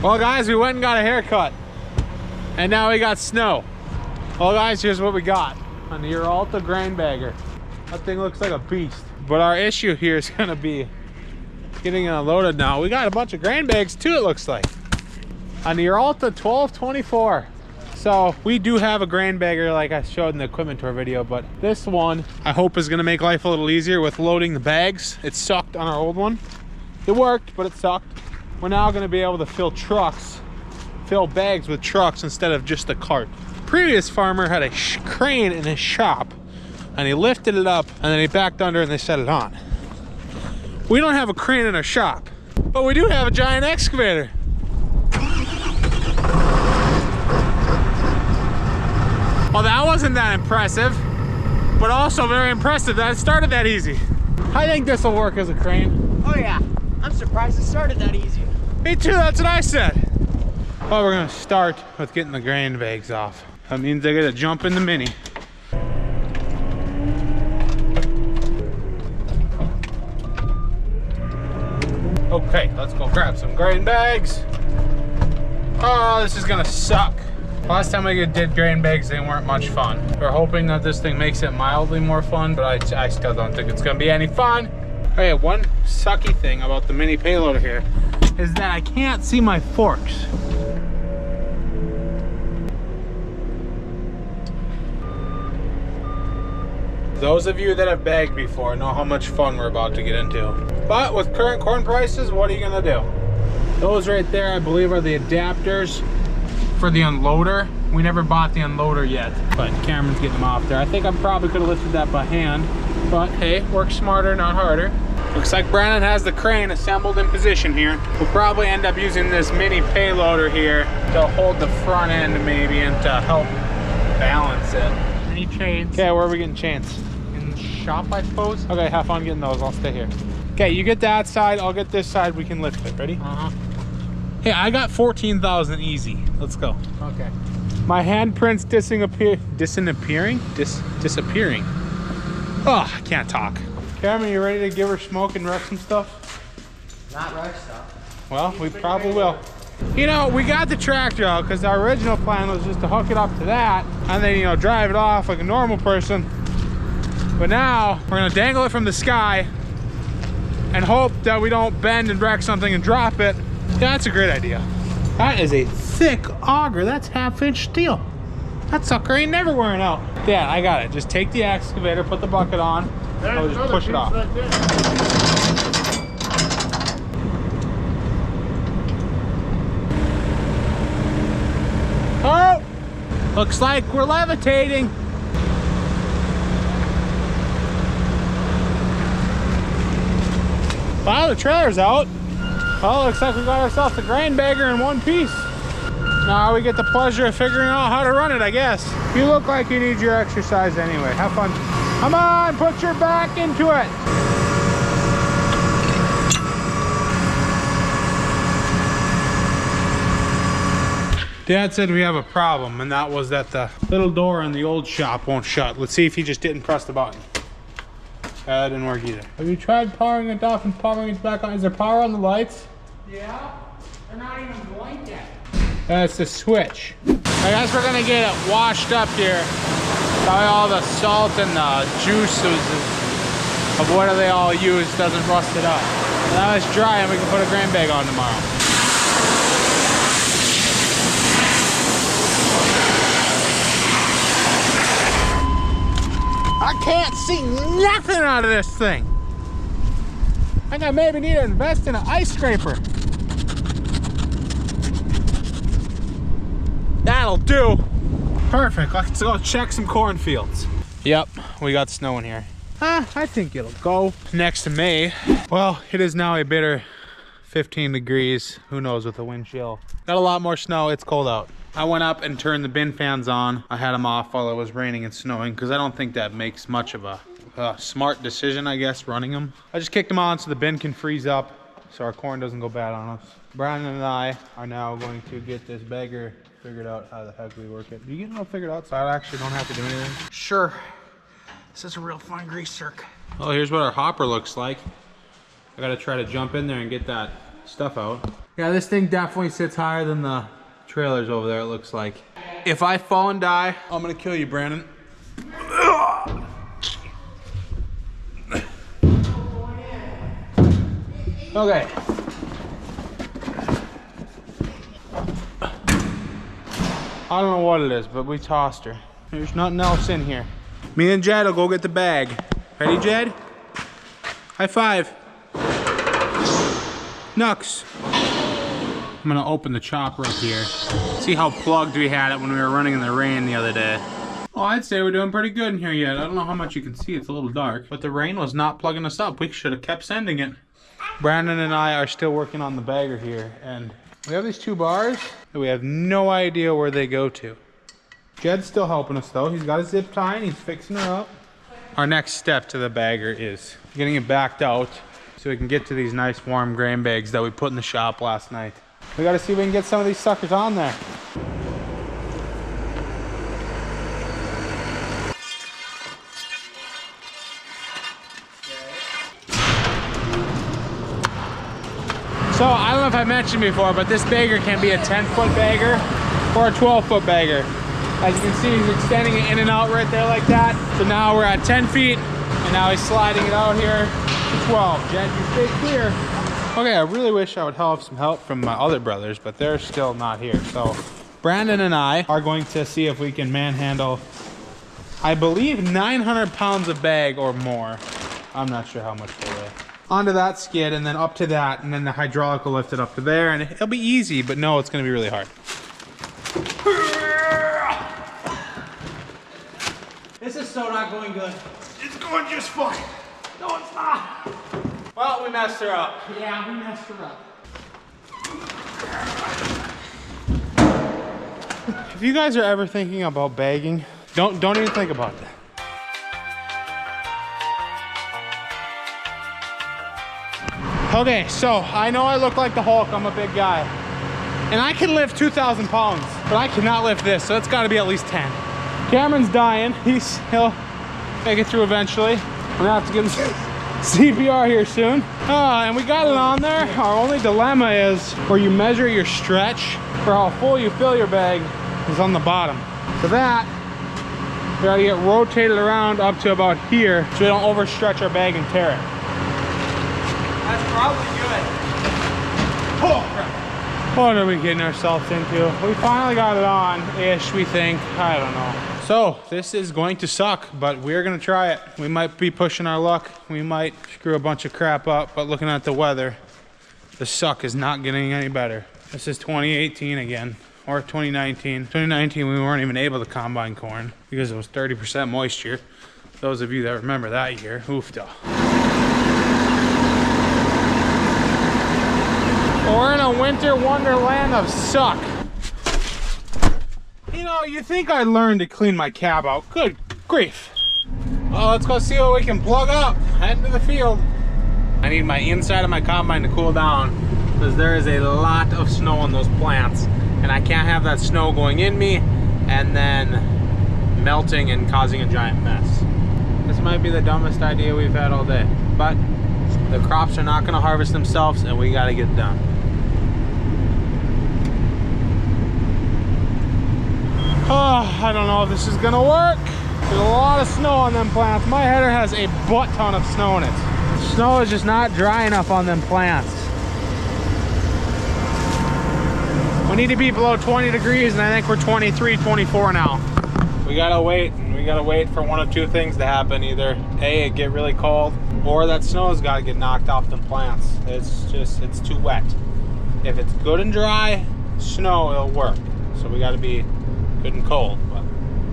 Well guys, we went and got a haircut and now we got snow. Well guys, here's what we got on the neeralta grain bagger. That thing looks like a beast. But our issue here is gonna be getting it unloaded now. We got a bunch of grain bags too, it looks like. On the neeralta 1224. So we do have a grain bagger like I showed in the equipment tour video, but this one I hope is gonna make life a little easier with loading the bags. It sucked on our old one. It worked, but it sucked. We're now gonna be able to fill bags with trucks instead of just a cart. Previous farmer had a crane in his shop and he lifted it up and then he backed under and they set it on. We don't have a crane in our shop, but we do have a giant excavator. Well, that wasn't that impressive, but also very impressive that it started that easy. I think this will work as a crane. Oh yeah, I'm surprised it started that easy. Me too, that's what I said. Well, we're gonna start with getting the grain bags off. That means I gotta jump in the Mini. Okay, let's go grab some grain bags. Oh, this is gonna suck. Last time we did grain bags, they weren't much fun. We're hoping that this thing makes it mildly more fun, but I still don't think it's gonna be any fun. Okay, one sucky thing about the mini payloader here is that I can't see my forks. Those of you that have bagged before know how much fun we're about to get into. But with current corn prices, what are you gonna do? Those right there, I believe, are the adapters for the unloader. We never bought the unloader yet, but Cameron's getting them off there. I think I probably could have lifted that by hand, but hey, work smarter, not harder. Looks like Brandon has the crane assembled in position here. We'll probably end up using this mini payloader here to hold the front end maybe and to help balance it. Any chains? Okay, where are we getting chains? In the shop, I suppose. Okay, have fun getting those. I'll stay here. Okay, you get that side, I'll get this side. We can lift it. Ready? Uh-huh. Hey, I got 14,000 easy. Let's go. Okay. My handprint's disappearing. Oh, I can't talk. Cameron, you ready to give her smoke and wreck some stuff? Not wreck stuff. Well, we probably will. You know, we got the tractor out because our original plan was just to hook it up to that and then, you know, drive it off like a normal person. But now we're gonna dangle it from the sky and hope that we don't bend and wreck something and drop it. Yeah, that's a great idea. That is a thick auger. That's 1/2-inch steel. That sucker ain't never wearing out. Yeah, I got it. Just take the excavator, put the bucket on, and we'll just push it off. Oh! Looks like we're levitating. Wow, the trailer's out. Well, looks like we got ourselves a grain bagger in one piece. Now we get the pleasure of figuring out how to run it, I guess. You look like you need your exercise anyway. Have fun. Come on, put your back into it. Dad said we have a problem, and that was that the little door in the old shop won't shut. Let's see if he just didn't press the button. That didn't work either. Have you tried powering it off and powering it back on? Is there power on the lights? Yeah, they're not even blinked yet. That's the switch. I guess we're gonna get it washed up here. Probably all the salt and the juices of what they all use doesn't rust it up. Now it's dry and we can put a grain bag on tomorrow. I can't see nothing out of this thing. I think I maybe need to invest in an ice scraper. That'll do. Perfect, let's go check some cornfields. Yep, we got snow in here. I think it'll go. Next to May. Well, it is now a bitter 15 degrees. Who knows with the wind chill. Got a lot more snow, it's cold out. I went up and turned the bin fans on. I had them off while it was raining and snowing because I don't think that makes much of a smart decision, I guess, running them. I just kicked them on so the bin can freeze up so our corn doesn't go bad on us. Brandon and I are now going to get this bagger figured out how the heck we work it. You get it all figured out so I actually don't have to do anything? Sure. This is a real fine grease zerk. Oh, here's what our hopper looks like. I gotta try to jump in there and get that stuff out. Yeah, this thing definitely sits higher than the trailers over there, it looks like. If I fall and die, I'm gonna kill you, Brandon. Okay. I don't know what it is, but we tossed her. There's nothing else in here. Me and Jed will go get the bag. Ready, Jed? High five. Nux. I'm gonna open the chopper up here. See how plugged we had it when we were running in the rain the other day. Oh, I'd say we're doing pretty good in here yet. I don't know how much you can see, it's a little dark. But the rain was not plugging us up. We should have kept sending it. Brandon and I are still working on the bagger here, and we have these 2 bars that we have no idea where they go to. Jed's still helping us though. He's got a zip tie and he's fixing her up. Our next step to the bagger is getting it backed out so we can get to these nice warm grain bags that we put in the shop last night. We gotta see if we can get some of these suckers on there. So I don't know if I mentioned before, but this bagger can be a 10-foot bagger or a 12-foot bagger. As you can see, he's extending it in and out right there like that. So now we're at 10 feet, and now he's sliding it out here to 12. Jen, you stay clear. Okay, I really wish I would have some help from my other brothers, but they're still not here. So Brandon and I are going to see if we can manhandle, I believe, 900 pounds of bag or more. I'm not sure how much they weigh. Onto that skid, and then up to that, and then the hydraulic will lift it up to there, and it'll be easy, but no, it's gonna be really hard. This is so not going good. It's going just fine. No, it's not. Well, we messed her up. Yeah, we messed her up. If you guys are ever thinking about bagging, don't even think about it. Okay, so I know I look like the Hulk, I'm a big guy. And I can lift 2,000 pounds, but I cannot lift this, so it's gotta be at least 10. Cameron's dying, he'll make it through eventually. I'm gonna have to give him CPR here soon. And we got it on there. Our only dilemma is where you measure your stretch for how full you fill your bag is on the bottom. So that, we gotta get rotated around up to about here so we don't overstretch our bag and tear it. That's probably good. Oh, crap. What are we getting ourselves into? We finally got it on-ish, we think. I don't know. So, this is going to suck, but we're gonna try it. We might be pushing our luck. We might screw a bunch of crap up, but looking at the weather, the suck is not getting any better. This is 2018 again, or 2019. 2019, we weren't even able to combine corn because it was 30% moisture. Those of you that remember that year, oofda. We're in a winter wonderland of suck. You know, you think I'd learn to clean my cab out. Good grief. Well, let's go see what we can plug up. Head to the field. I need my inside of my combine to cool down because there is a lot of snow on those plants. And I can't have that snow going in me and then melting and causing a giant mess. This might be the dumbest idea we've had all day, but the crops are not gonna harvest themselves and we gotta get it done. Oh, I don't know if this is gonna work. There's a lot of snow on them plants. My header has a butt ton of snow in it. Snow is just not dry enough on them plants. We need to be below 20 degrees and I think we're 23, 24 now. We gotta wait, and we gotta wait for one of two things to happen. Either A, it get really cold, or that snow's gotta get knocked off the plants. It's too wet. If it's good and dry, snow, it'll work. So we gotta be good and cold.